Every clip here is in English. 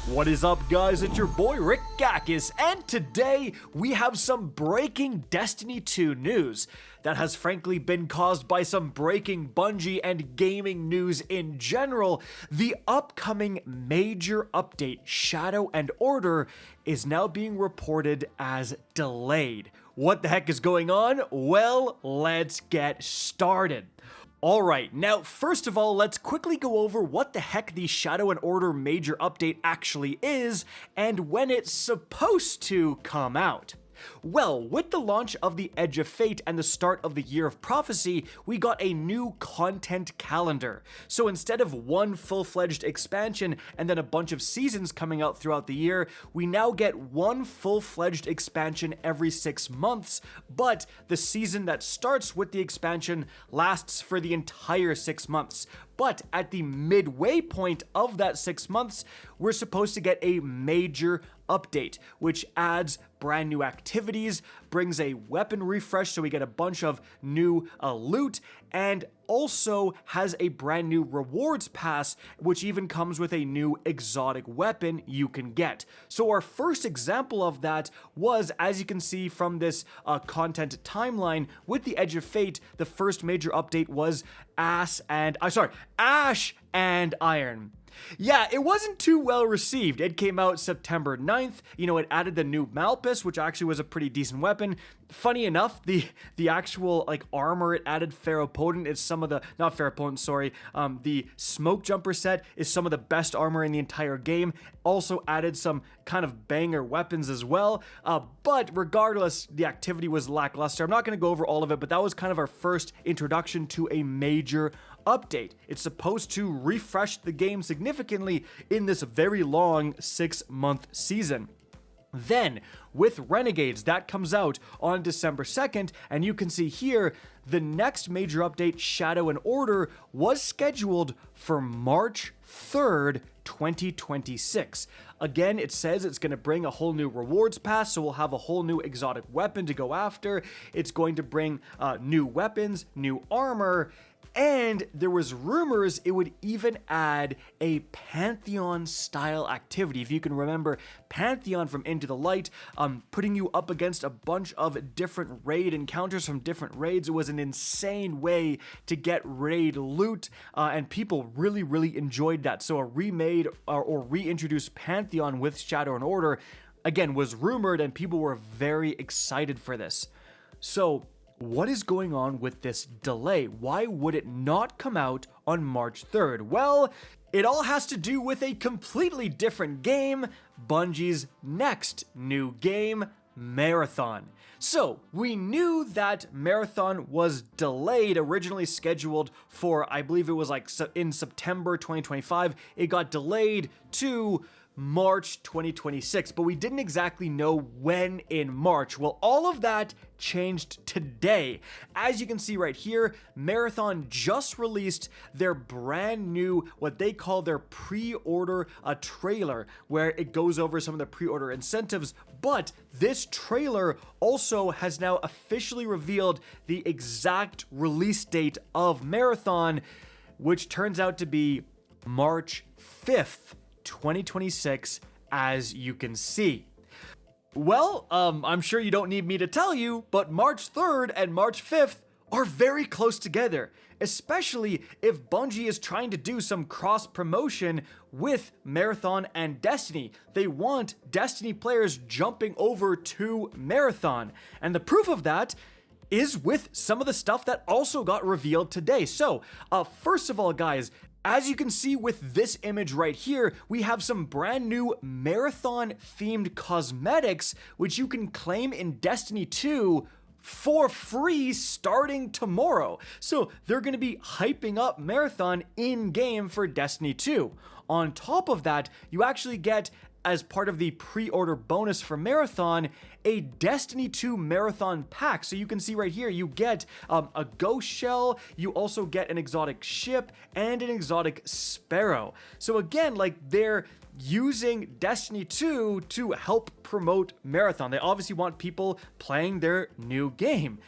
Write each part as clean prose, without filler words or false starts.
What is up, guys? It's your boy Rick Gakis, and today we have some breaking Destiny 2 news that has frankly been caused by some breaking Bungie and gaming news in general. The upcoming major update, Shadow and Order, is now being reported as delayed. What the heck is going on? Well, let's get started. Alright, now first of all, let's quickly go over what the heck the Shadow and Order major update actually is, and when it's supposed to come out. Well, with the launch of the Edge of Fate and the start of the Year of Prophecy, we got a new content calendar. So instead of one full-fledged expansion and then a bunch of seasons coming out throughout the year, we now get one full-fledged expansion every 6 months, but the season that starts with the expansion lasts for the entire 6 months. But at the midway point of that 6 months, we're supposed to get a major update, which adds brand new activities, brings a weapon refresh so we get a bunch of new loot, and also has a brand new rewards pass, which even comes with a new exotic weapon you can get. So our first example of that was, as you can see from this content timeline, with the Edge of Fate, the first major update was Ash and Iron. Yeah, it wasn't too well received. It came out September 9th. You know, it added the new Malpus, which actually was a pretty decent weapon. Funny enough, the actual armor it added, Ferropotent, is some of the, not Ferropotent, sorry, the Smoke Jumper set is some of the best armor in the entire game. Also added some kind of banger weapons as well. But regardless, the activity was lackluster. I'm not going to go over all of it, but that was kind of our first introduction to a major update. It's supposed to refresh the game significantly in this very long 6-month season. Then, with Renegades, that comes out on December 2nd, and you can see here, the next major update, Shadow and Order, was scheduled for March 3rd, 2026. Again, it says it's going to bring a whole new rewards pass, so we'll have a whole new exotic weapon to go after. It's going to bring new weapons, new armor, and there was rumors it would even add a Pantheon-style activity. If you can remember Pantheon from Into the Light, putting you up against a bunch of different raid encounters from different raids. It was an insane way to get raid loot, and people really enjoyed that. So a remade or reintroduced Pantheon with Shadow and Order, again, was rumored, and people were very excited for this. So what is going on with this delay? Why would it not come out on March 3rd? Well, it all has to do with a completely different game, Bungie's next new game, Marathon. So, we knew that Marathon was delayed, originally scheduled for, I believe it was in September 2025. It got delayed to March 2026, but we didn't exactly know when in March. Well, all of that changed today. As you can see right here, Marathon just released their brand new, what they call their pre-order trailer, where it goes over some of the pre-order incentives, but this trailer also has now officially revealed the exact release date of Marathon, which turns out to be March 5th, 2026, as you can see. Well, I'm sure you don't need me to tell you, but March 3rd and March 5th are very close together, especially if Bungie is trying to do some cross-promotion with Marathon and Destiny. They want Destiny players jumping over to Marathon, and the proof of that is with some of the stuff that also got revealed today. So, first of all, guys, as you can see with this image right here, we have some brand new Marathon-themed cosmetics, which you can claim in Destiny 2 for free starting tomorrow. So they're going to be hyping up Marathon in-game for Destiny 2. On top of that, you actually get, as part of the pre-order bonus for Marathon, a Destiny 2 Marathon pack. So you can see right here, you get a ghost shell, you also get an exotic ship, and an exotic sparrow. So again, they're using Destiny 2 to help promote Marathon. They obviously want people playing their new game.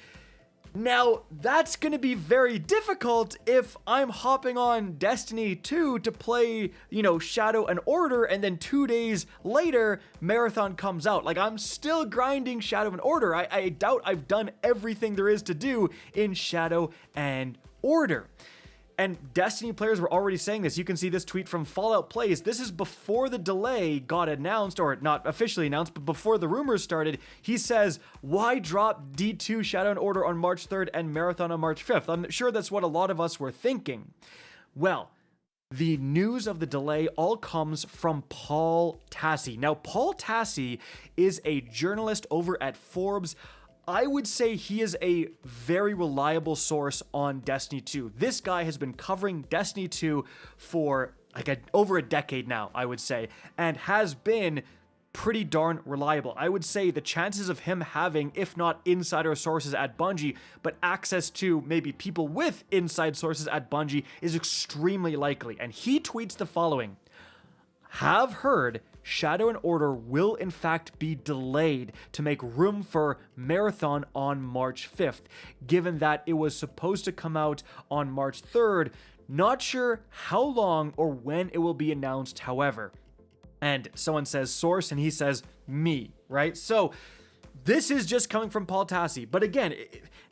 Now, that's going to be very difficult if I'm hopping on Destiny 2 to play, Shadow and Order, and then 2 days later, Marathon comes out. Like, I'm still grinding Shadow and Order. I doubt I've done everything there is to do in Shadow and Order. And Destiny players were already saying this. You can see this tweet from Fallout Plays. This is before the delay got announced, or not officially announced, but before the rumors started. He says, why drop D2 Shadow and Order on March 3rd and Marathon on March 5th? I'm sure that's what a lot of us were thinking. Well, the news of the delay all comes from Paul Tassi. Now, Paul Tassi is a journalist over at Forbes. I would say he is a very reliable source on Destiny 2. This guy has been covering Destiny 2 for over a decade now, I would say, and has been pretty darn reliable. I would say the chances of him having, if not insider sources at Bungie, but access to maybe people with inside sources at Bungie is extremely likely. And he tweets the following: have heard Shadow and Order will in fact be delayed to make room for Marathon on March 5th, given that it was supposed to come out on March 3rd. Not sure how long or when it will be announced, however. And someone says source, and he says me, right? So this is just coming from Paul Tassi. But again,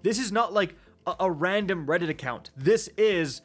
this is not like a random Reddit account. This is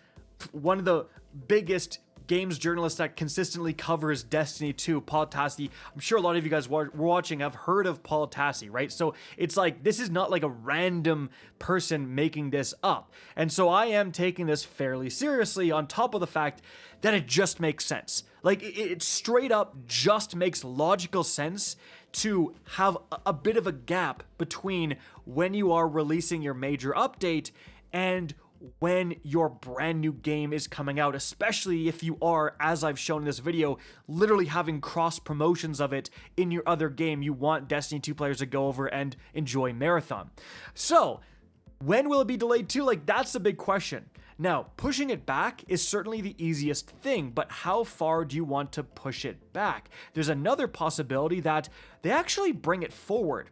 one of the biggest games journalist that consistently covers Destiny 2, Paul Tassi. I'm sure a lot of you guys watching have heard of Paul Tassi, right? So it's like, this is not like a random person making this up. And so I am taking this fairly seriously, on top of the fact that it just makes sense. Like, it straight up just makes logical sense to have a bit of a gap between when you are releasing your major update and when your brand new game is coming out, especially if you are, as I've shown in this video, literally having cross promotions of it in your other game. You want Destiny 2 players to go over and enjoy Marathon. So when will it be delayed to? Like, that's the big question. Now, pushing it back is certainly the easiest thing, but how far do you want to push it back? There's another possibility that they actually bring it forward.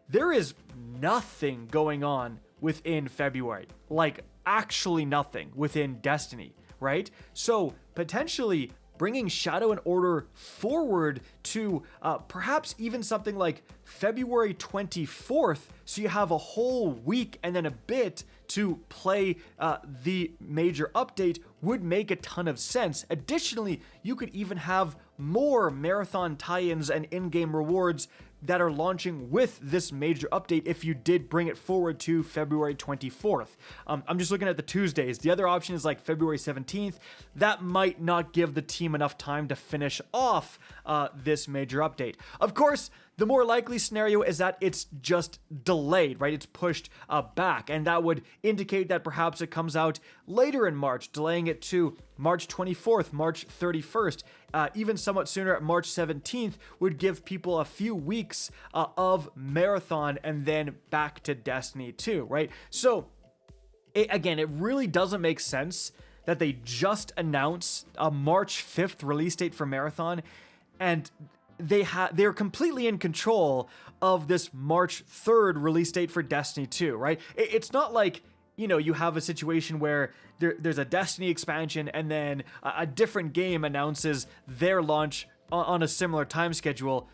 There is nothing going on within February, like actually nothing within Destiny, right? So potentially bringing Shadow and Order forward to perhaps even something like February 24th, so you have a whole week and then a bit to play the major update, would make a ton of sense. Additionally, you could even have more Marathon tie-ins and in-game rewards that are launching with this major update if you did bring it forward to February 24th. I'm just looking at the Tuesdays. The other option is like February 17th. That might not give the team enough time to finish off this major update. Of course, the more likely scenario is that it's just delayed, right? It's pushed back, and that would indicate that perhaps it comes out later in March, delaying it to March 24th, March 31st, even somewhat sooner at March 17th would give people a few weeks of Marathon and then back to Destiny 2, right? So again, it really doesn't make sense that they just announce a March 5th release date for Marathon, and they're completely in control of this March 3rd release date for Destiny 2, right? It's not like, you have a situation where there's a Destiny expansion and then a different game announces their launch on a similar time schedule.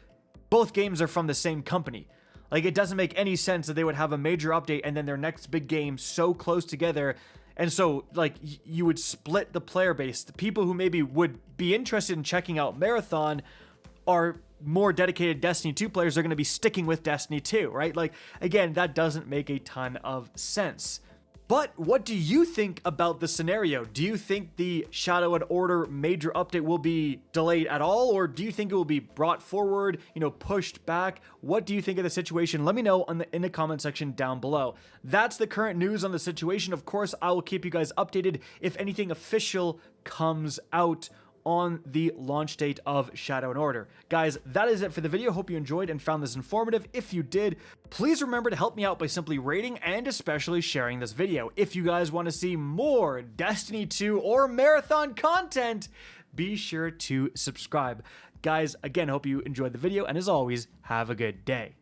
Both games are from the same company. Like, it doesn't make any sense that they would have a major update and then their next big game so close together. And so, like, you would split the player base. The people who maybe would be interested in checking out Marathon are more dedicated Destiny 2 players are going to be sticking with Destiny 2, right? Like, again, that doesn't make a ton of sense. But what do you think about the scenario? Do you think the Shadow and Order major update will be delayed at all? Or do you think it will be brought forward, pushed back? What do you think of the situation? Let me know in the comment section down below. That's the current news on the situation. Of course, I will keep you guys updated if anything official comes out on the launch date of Shadow and Order. Guys, that is it for the video. Hope you enjoyed and found this informative. If you did, please remember to help me out by simply rating and especially sharing this video. If you guys want to see more Destiny 2 or Marathon content, be sure to subscribe. Guys, again, hope you enjoyed the video, and as always, have a good day.